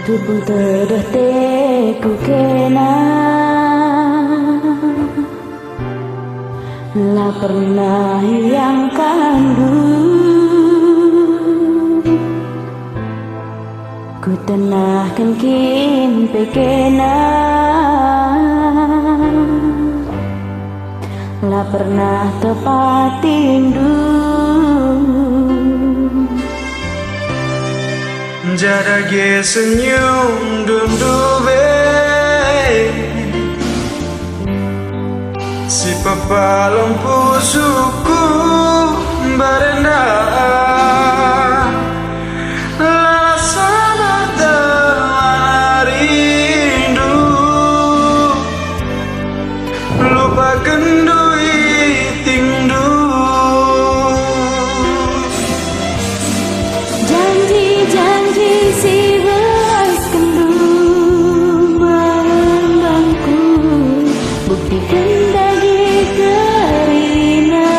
Tubuh tedah teku kena lah pernah yang kandu ku tenahkan kin pekena lah pernah tepat tindu Jada ge senyum dundube si papa lampu suku barenda lasana rindu lupakan duit tindu janji si belas kendu melambangku buktikan dagi kerina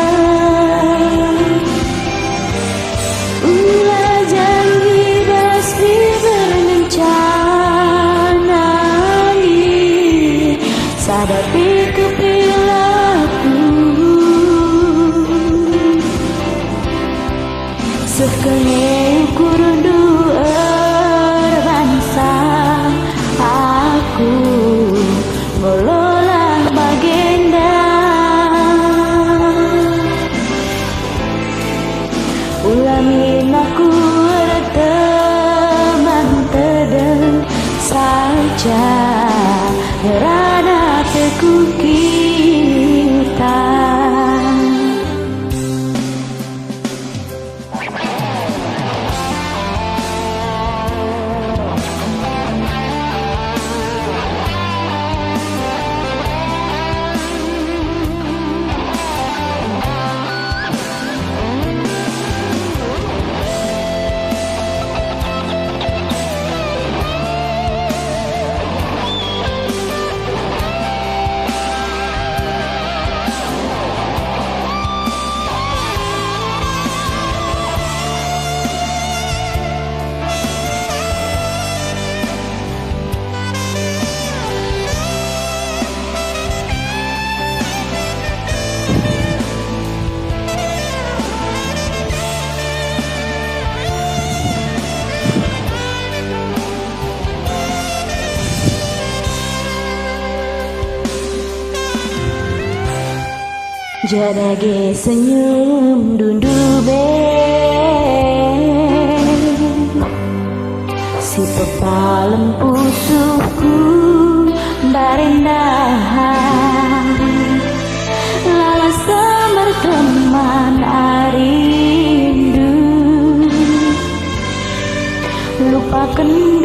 ulah janji pasti berencana sadapi kepilaku sekali kurundu bangsa aku ngelola bagenda ulamin aku teman tedeng saja rada teku kita Jada ge senyum dundube si pepalem pusuku barendahan lalas samar teman arindu lupakan